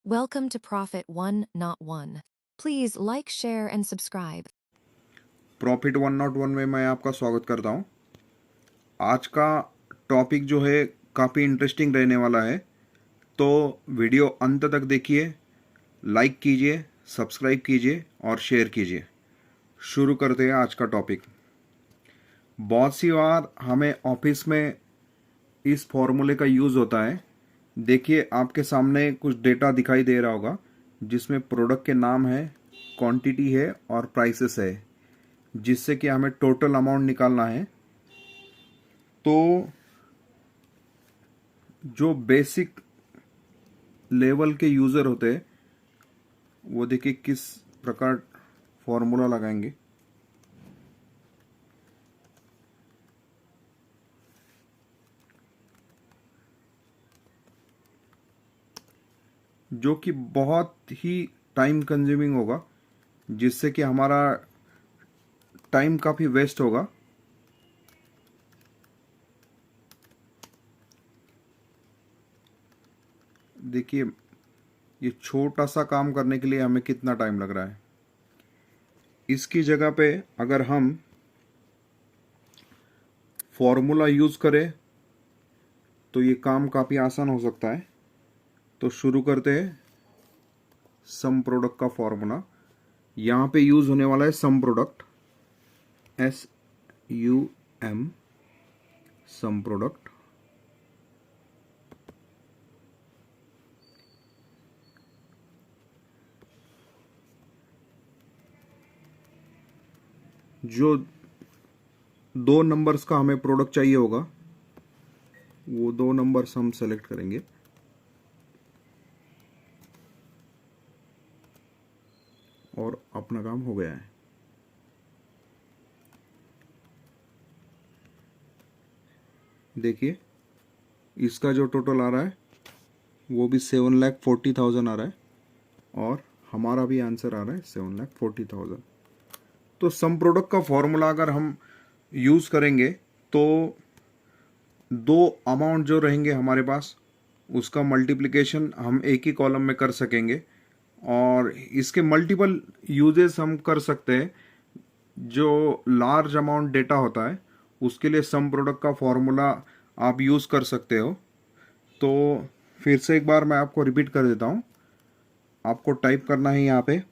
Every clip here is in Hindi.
Welcome to Profit One Not One. Please like, share and subscribe. Profit 101 में मैं आपका स्वागत करता हूं। आज का टॉपिक जो है काफ़ी इंटरेस्टिंग रहने वाला है, तो वीडियो अंत तक देखिए, लाइक कीजिए, सब्सक्राइब कीजिए और शेयर कीजिए। शुरू करते हैं आज का टॉपिक। बहुत सी बार हमें ऑफिस में इस फॉर्मूले का यूज़ होता है। देखिए, आपके सामने कुछ डेटा दिखाई दे रहा होगा जिसमें प्रोडक्ट के नाम है, क्वांटिटी है और प्राइसेस है, जिससे कि हमें टोटल अमाउंट निकालना है। तो जो बेसिक लेवल के यूज़र होते हैं वो देखिए किस प्रकार फॉर्मूला लगाएंगे। जो कि बहुत ही टाइम कंज्यूमिंग होगा, जिससे कि हमारा टाइम काफ़ी वेस्ट होगा। देखिए, ये छोटा सा काम करने के लिए हमें कितना टाइम लग रहा है। इसकी जगह पे अगर हम फॉर्मूला यूज़ करें तो ये काम काफ़ी आसान हो सकता है। तो शुरू करते हैं। सम प्रोडक्ट का फॉर्मूला यहाँ पे यूज़ होने वाला है। Some product, SUM, some product. जो दो नंबर्स का हमें प्रोडक्ट चाहिए होगा, वो दो नंबर्स हम सेलेक्ट करेंगे। और अपना काम हो गया है। देखिए, इसका जो टोटल आ रहा है वो भी 7,40,000 आ रहा है और हमारा भी आंसर आ रहा है 7,40,000। तो सम प्रोडक्ट का फॉर्मूला अगर हम यूज़ करेंगे तो दो अमाउंट जो रहेंगे हमारे पास, उसका मल्टीप्लिकेशन हम एक ही कॉलम में कर सकेंगे और इसके मल्टीपल यूजेस हम कर सकते हैं। जो लार्ज अमाउंट डेटा होता है उसके लिए सम प्रोडक्ट का फॉर्मूला आप यूज़ कर सकते हो। तो फिर से एक बार मैं आपको रिपीट कर देता हूँ। आपको टाइप करना है यहाँ पे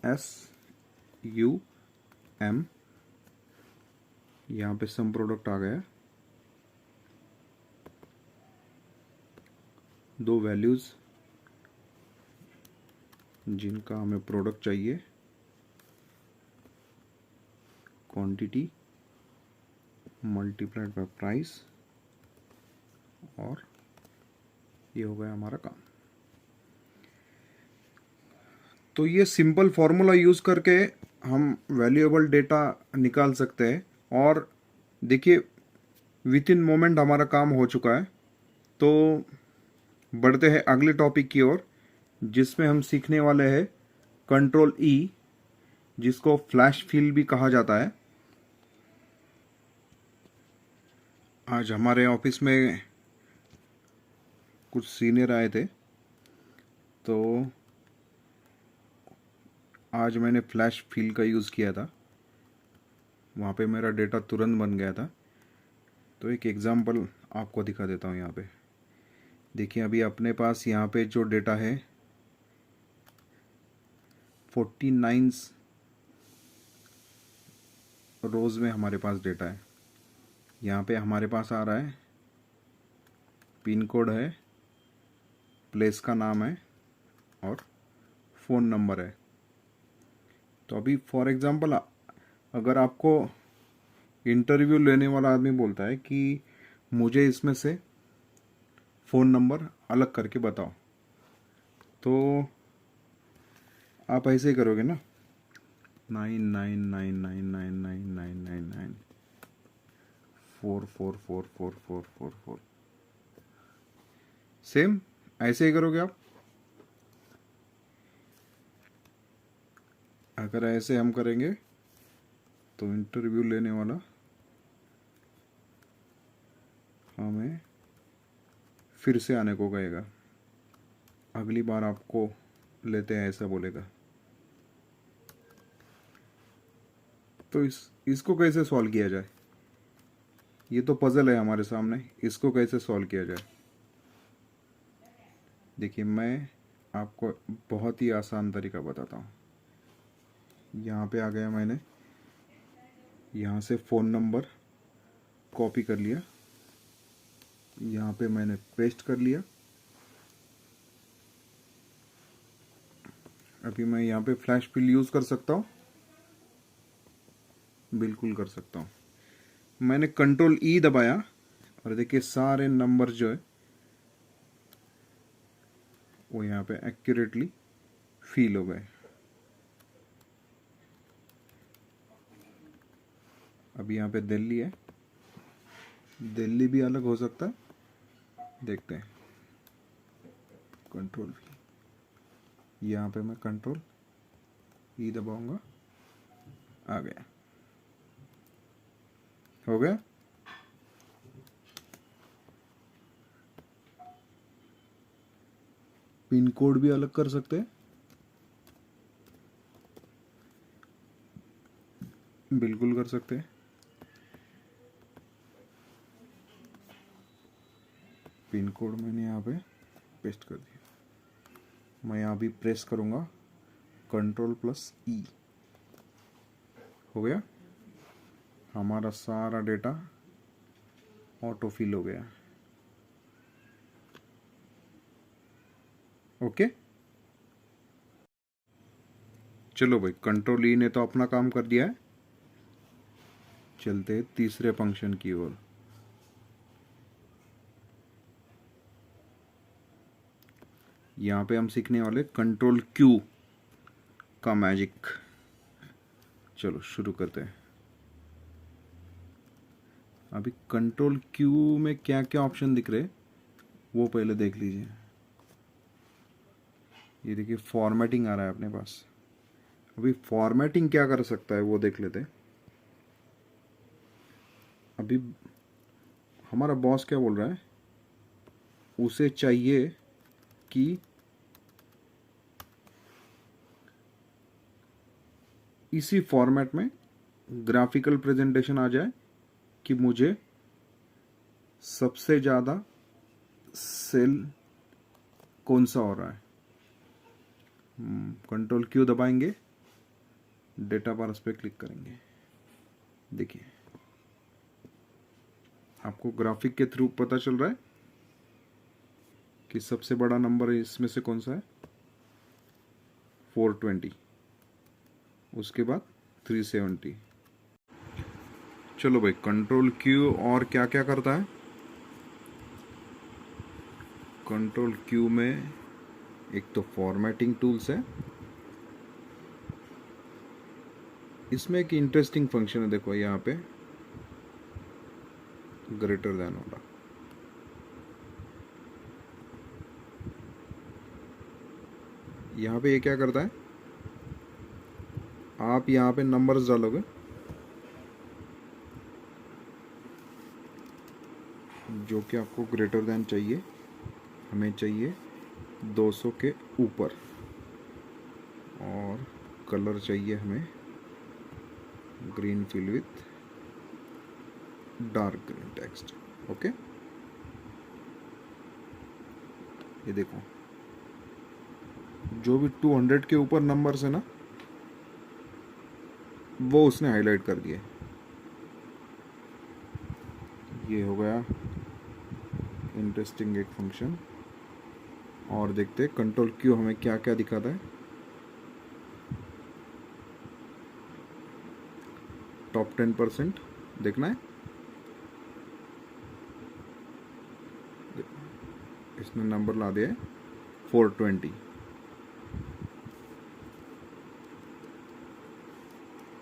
SUM, यहाँ पे सम प्रोडक्ट आ गया। दो वैल्यूज़ जिनका हमें प्रोडक्ट चाहिए, क्वांटिटी मल्टीप्लाइड बाय प्राइस, और ये हो गया हमारा काम। तो ये सिंपल फार्मूला यूज़ करके हम वैल्यूएबल डेटा निकाल सकते हैं। और देखिए, विद इन मोमेंट हमारा काम हो चुका है। तो बढ़ते हैं अगले टॉपिक की ओर, जिसमें हम सीखने वाले हैं कंट्रोल E, जिसको फ्लैश फिल भी कहा जाता है। आज हमारे ऑफिस में कुछ सीनियर आए थे, तो आज मैंने फ्लैश फिल का यूज़ किया था। वहाँ पे मेरा डेटा तुरंत बन गया था। तो एक एग्ज़ाम्पल आपको दिखा देता हूँ यहाँ पे। देखिए, अभी अपने पास यहाँ पे जो डेटा है 49 रोज़ में हमारे पास डेटा है। यहाँ पे हमारे पास आ रहा है पिन कोड है, प्लेस का नाम है और फ़ोन नंबर है। तो अभी फॉर एग्ज़ाम्पल, अगर आपको इंटरव्यू लेने वाला आदमी बोलता है कि मुझे इसमें से फ़ोन नंबर अलग करके बताओ, तो आप ऐसे ही करोगे ना, 9999999999 44444444। सेम ऐसे ही करोगे आप। अगर ऐसे हम करेंगे तो इंटरव्यू लेने वाला हमें फिर से आने को कहेगा। अगली बार आपको लेते हैं ऐसा बोलेगा। तो इसको कैसे सॉल्व किया जाए? ये तो पजल है हमारे सामने, इसको कैसे सॉल्व किया जाए? देखिए मैं आपको बहुत ही आसान तरीका बताता हूँ। यहाँ पे आ गया, मैंने यहाँ से फ़ोन नंबर कॉपी कर लिया, यहाँ पे मैंने पेस्ट कर लिया। अभी मैं यहाँ पे फ्लैश फिल यूज़ कर सकता हूँ, बिल्कुल कर सकता हूँ। मैंने कंट्रोल ई दबाया और देखिए सारे नंबर जो है वो यहाँ पे एक्यूरेटली फील हो गए। अभी यहाँ पे दिल्ली है, दिल्ली भी अलग हो सकता है, देखते हैं। कंट्रोल भी, यहाँ पे मैं कंट्रोल ई दबाऊंगा, आ गया, हो गया। पिन कोड भी अलग कर सकते हैं, बिल्कुल कर सकते हैं। पिन कोड मैंने यहाँ पे पेस्ट कर दिया। मैं यहाँ भी प्रेस करूँगा कंट्रोल प्लस ई, हो गया। हमारा सारा डेटा ऑटो फिल हो गया। ओके, चलो भाई, कंट्रोल ई ने तो अपना काम कर दिया है। चलते तीसरे फंक्शन की ओर। यहाँ पे हम सीखने वाले कंट्रोल क्यू का मैजिक। चलो शुरू करते हैं। अभी कंट्रोल क्यू में क्या क्या ऑप्शन दिख रहे वो पहले देख लीजिए। ये देखिए फॉर्मेटिंग आ रहा है अपने पास। अभी फॉर्मेटिंग क्या कर सकता है वो देख लेते हैं। अभी हमारा बॉस क्या बोल रहा है, उसे चाहिए कि इसी फॉर्मेट में ग्राफिकल प्रेजेंटेशन आ जाए कि मुझे सबसे ज़्यादा सेल कौन सा हो रहा है। कंट्रोल क्यू दबाएंगे, डेटा बार्स पे क्लिक करेंगे। देखिए आपको ग्राफिक के थ्रू पता चल रहा है कि सबसे बड़ा नंबर इसमें से कौन सा है, 420, उसके बाद 370। चलो भाई, कंट्रोल क्यू और क्या क्या करता है। कंट्रोल क्यू में एक तो फॉर्मेटिंग टूल्स है, इसमें एक इंटरेस्टिंग फंक्शन है। देखो यहाँ पे ग्रेटर देन वाला, यहाँ पे ये क्या करता है, आप यहाँ पे नंबर्स डालोगे, जो कि आपको ग्रेटर देन चाहिए, हमें चाहिए 200 के ऊपर, और कलर चाहिए हमें green fill with dark green text. Okay, ये देखो जो भी 200 के ऊपर नंबर्स है ना, वो उसने हाईलाइट कर दिए। ये हो गया इंटरेस्टिंग एक फंक्शन। और देखते हैं कंट्रोल क्यू हमें क्या क्या दिखाता है। टॉप 10% देखना है, इसने नंबर ला दिया है 420।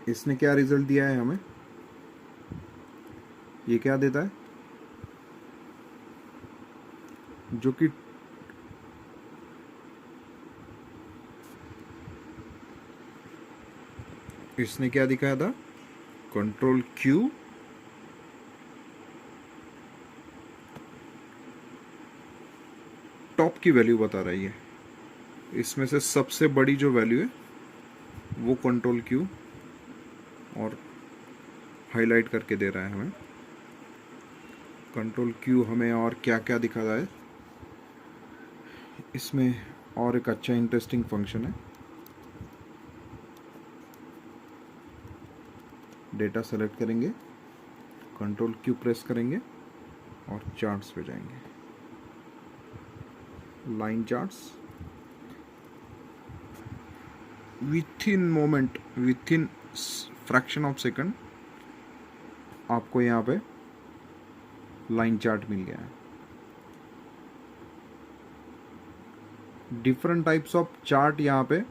इसने क्या रिजल्ट दिया है हमें, ये क्या देता है, जो कि इसने क्या दिखाया था, कंट्रोल क्यू टॉप की वैल्यू बता रही है। इसमें से सबसे बड़ी जो वैल्यू है वो कंट्रोल क्यू और हाईलाइट करके दे रहा है हमें। कंट्रोल क्यू हमें और क्या क्या दिखा रहा है, इसमें और एक अच्छा इंटरेस्टिंग फंक्शन है। डेटा सेलेक्ट करेंगे, कंट्रोल क्यू प्रेस करेंगे और चार्ट्स पे जाएंगे, line charts. With in moment, with in fraction of second आपको यहाँ पे लाइन चार्ट मिल गया है। डिफरेंट टाइप्स ऑफ चार्ट यहाँ पे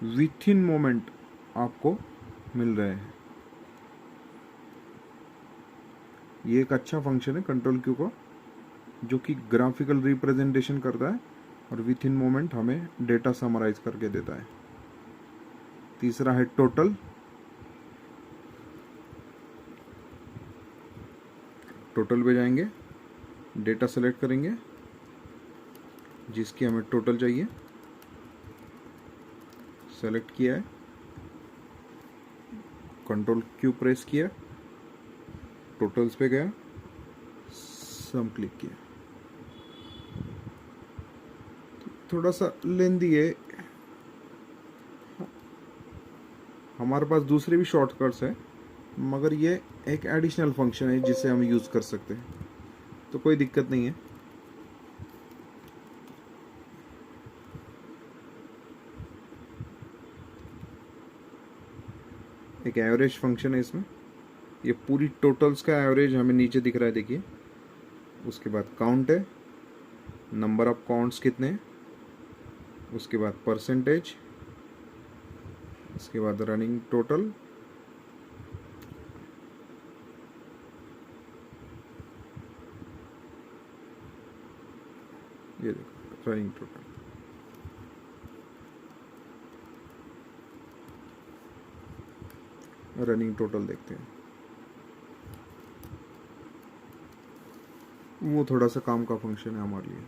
विथ इन मोमेंट आपको मिल रहे हैं। ये एक अच्छा फंक्शन है कंट्रोल क्यू का, जो कि ग्राफिकल रिप्रेजेंटेशन करता है और विथ इन मोमेंट हमें डेटा समराइज करके देता है। तीसरा है टोटल। टोटल पे जाएंगे, डेटा सेलेक्ट करेंगे जिसकी हमें टोटल चाहिए, सेलेक्ट किया है, कंट्रोल क्यू प्रेस किया, टोटल्स पे गया, सम क्लिक किया। थोड़ा सा लेंदी है, हमारे पास दूसरे भी शॉर्टकट्स हैं, मगर ये एक एडिशनल फंक्शन है जिसे हम यूज़ कर सकते हैं, तो कोई दिक्कत नहीं है। एक एवरेज फंक्शन है इसमें, ये पूरी टोटल्स का एवरेज हमें नीचे दिख रहा है, देखिए। उसके बाद काउंट है, नंबर ऑफ काउंट्स कितने हैं, उसके बाद परसेंटेज, उसके बाद रनिंग टोटल, ये देखो रनिंग टोटल। रनिंग टोटल देखते हैं, वो थोड़ा सा काम का फंक्शन है हमारे लिए।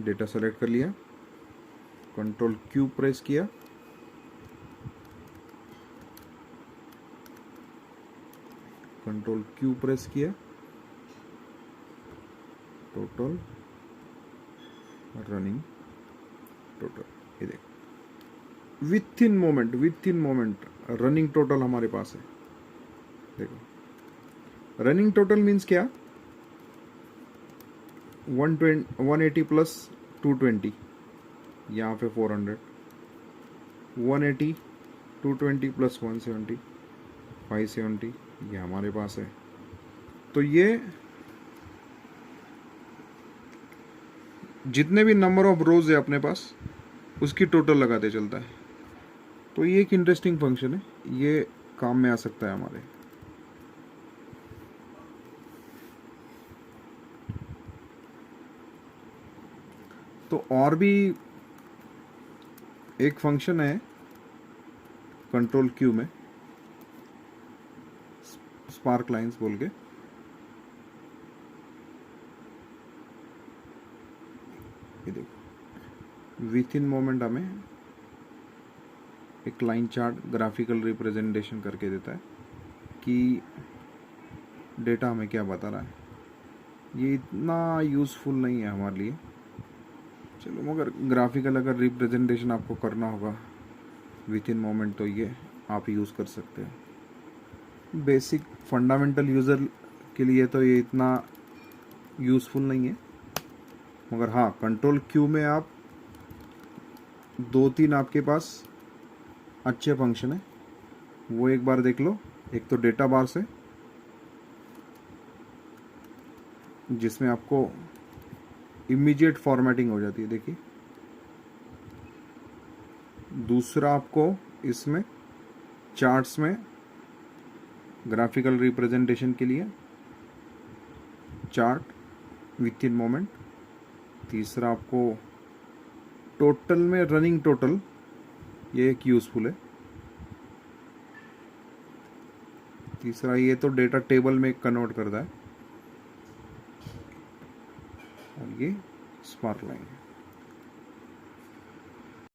डेटा सेलेक्ट कर लिया, कंट्रोल क्यू प्रेस किया, कंट्रोल क्यू प्रेस किया, टोटल, रनिंग टोटल, ये देखो with in moment, with in moment running total हमारे पास है। देखो रनिंग टोटल मीन्स क्या, 180 प्लस 220, यहाँ पे 400, 180, 220 प्लस 170, 570, ये हमारे पास है। तो ये जितने भी नंबर ऑफ रोज है अपने पास उसकी टोटल लगाते चलता है। तो ये एक इंटरेस्टिंग फंक्शन है, ये काम में आ सकता है हमारे। तो और भी एक फंक्शन है कंट्रोल क्यू में, स्पार्क लाइंस बोल के। ये देखो विथ इन मोमेंट हमें एक लाइन चार्ट ग्राफिकल रिप्रेजेंटेशन करके देता है कि डेटा हमें क्या बता रहा है। ये इतना यूज़फुल नहीं है हमारे लिए, चलो, मगर ग्राफिकल अगर रिप्रेजेंटेशन आपको करना होगा विथ इन मोमेंट तो ये आप यूज़ कर सकते हैं। बेसिक फंडामेंटल यूज़र के लिए तो ये इतना यूज़फुल नहीं है, मगर हाँ कंट्रोल क्यू में आप 2-3 आपके पास अच्छे फंक्शन है, वो एक बार देख लो। एक तो डेटा बार से, जिसमें आपको इमीडिएट फॉर्मेटिंग हो जाती है, देखिए। दूसरा आपको इसमें चार्ट्स में ग्राफिकल रिप्रेजेंटेशन के लिए चार्ट विथ इन मोमेंट। तीसरा आपको टोटल में रनिंग टोटल, ये एक यूज़फुल है। तीसरा ये तो डेटा टेबल में कन्वर्ट करता है। और ये स्पार्क लाइन है।